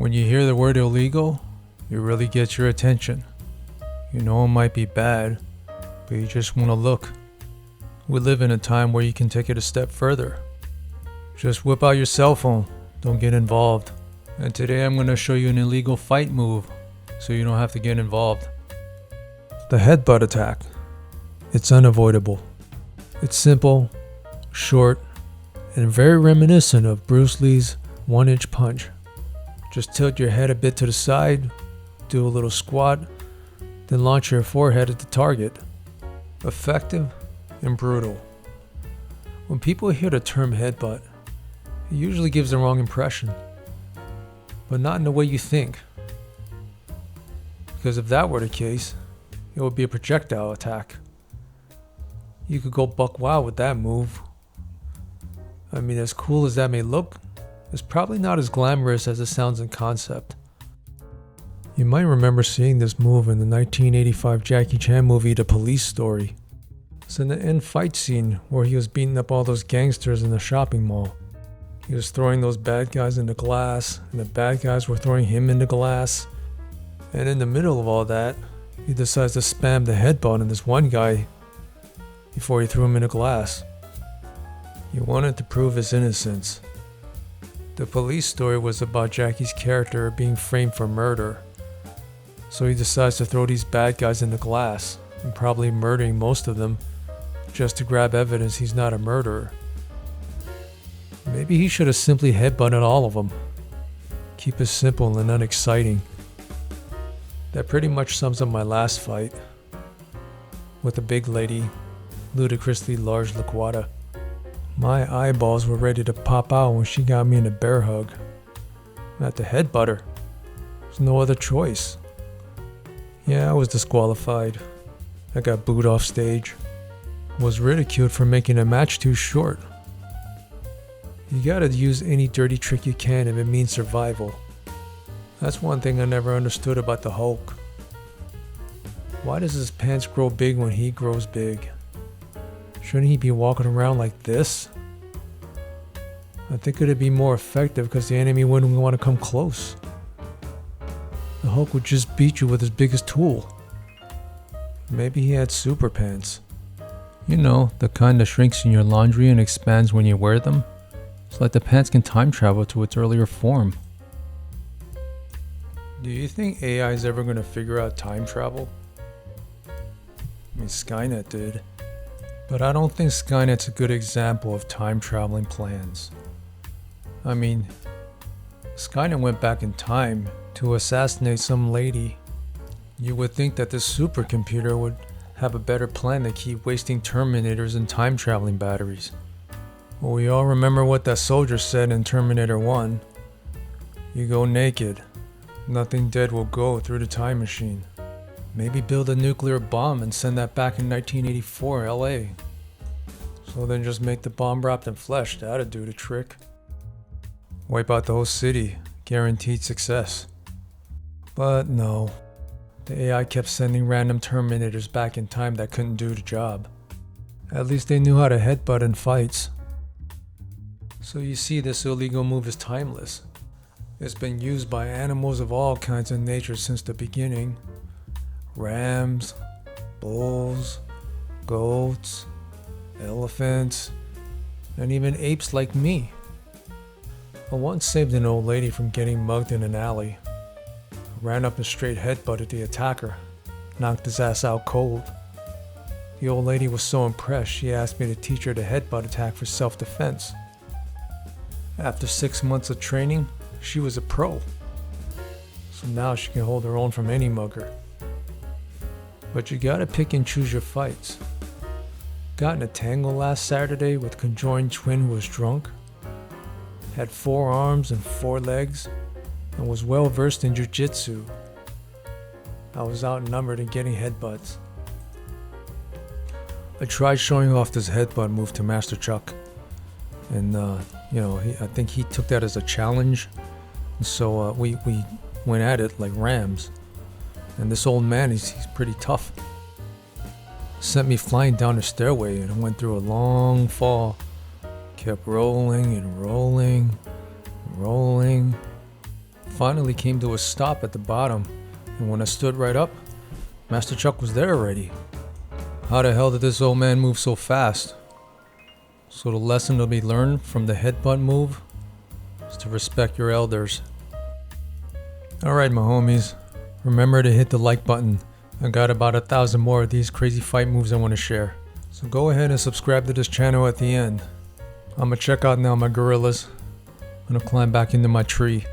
When you hear the word illegal, it really gets your attention. You know it might be bad, but you just want to look. We live in a time where you can take it a step further. Just whip out your cell phone, don't get involved. And today I'm going to show you an illegal fight move, so you don't have to get involved. The headbutt attack. It's unavoidable. It's simple, short, and very reminiscent of Bruce Lee's one-inch punch. Just tilt your head a bit to the side, do a little squat, then launch your forehead at the target. Effective and brutal. When people hear the term headbutt, it usually gives the wrong impression, but not in the way you think. Because if that were the case, it would be a projectile attack. You could go buck wild with that move. I mean, as cool as that may look, it's probably not as glamorous as it sounds in concept. You might remember seeing this move in the 1985 Jackie Chan movie The Police Story. It's in the end fight scene where he was beating up all those gangsters in the shopping mall. He was throwing those bad guys into glass, and the bad guys were throwing him into glass. And in the middle of all that, he decides to spam the headbutt on this one guy before he threw him into glass. He wanted to prove his innocence. The Police Story was about Jackie's character being framed for murder. So he decides to throw these bad guys into glass, and probably murdering most of them, just to grab evidence he's not a murderer. Maybe he should have simply headbutted all of them. Keep it simple and unexciting. That pretty much sums up my last fight with a big lady, ludicrously large liquata. My eyeballs were ready to pop out when she got me in a bear hug. I had to headbutt her. There's no other choice. Yeah, I was disqualified. I got booed off stage. Was ridiculed for making a match too short. You gotta use any dirty trick you can if it means survival. That's one thing I never understood about the Hulk. Why does his pants grow big when he grows big? Shouldn't he be walking around like this? I think it'd be more effective because the enemy wouldn't want to come close. The Hulk would just beat you with his biggest tool. Maybe he had super pants. You know, the kind that shrinks in your laundry and expands when you wear them. It's like the pants can time travel to its earlier form. Do you think AI is ever going to figure out time travel? I mean, Skynet did. But I don't think Skynet's a good example of time traveling plans. I mean, Skynet went back in time to assassinate some lady. You would think that this supercomputer would have a better plan than keep wasting Terminators and time traveling batteries. Well, we all remember what that soldier said in Terminator 1. You go naked. Nothing dead will go through the time machine. Maybe build a nuclear bomb and send that back in 1984 LA. So then just make the bomb wrapped in flesh, that'd do the trick. Wipe out the whole city, guaranteed success. But no, the AI kept sending random Terminators back in time that couldn't do the job. At least they knew how to headbutt in fights. So you see, this illegal move is timeless. It's been used by animals of all kinds of nature since the beginning. Rams, bulls, goats, elephants, and even apes like me. I once saved an old lady from getting mugged in an alley. I ran up and straight headbutted the attacker, knocked his ass out cold. The old lady was so impressed she asked me to teach her the headbutt attack for self-defense. After 6 months of training, she was a pro. So now she can hold her own from any mugger. But you gotta pick and choose your fights. Got in a tangle last Saturday with a conjoined twin who was drunk. Had 4 arms and 4 legs, and was well versed in jiu-jitsu. I was outnumbered and getting headbutts. I tried showing off this headbutt move to Master Chuck. And I think he took that as a challenge. So we went at it like rams. And this old man, he's pretty tough. Sent me flying down the stairway and I went through a long fall. Kept rolling and rolling, rolling. finally came to a stop at the bottom, and when I stood right up, Master Chuck was there already. How the hell did this old man move so fast? So the lesson to be learned from the headbutt move is to respect your elders. Alright my homies, remember to hit the like button. I got about 1,000 more of these crazy fight moves I want to share. So go ahead and subscribe to this channel at the end. I'ma check out now my gorillas. I'm gonna climb back into my tree.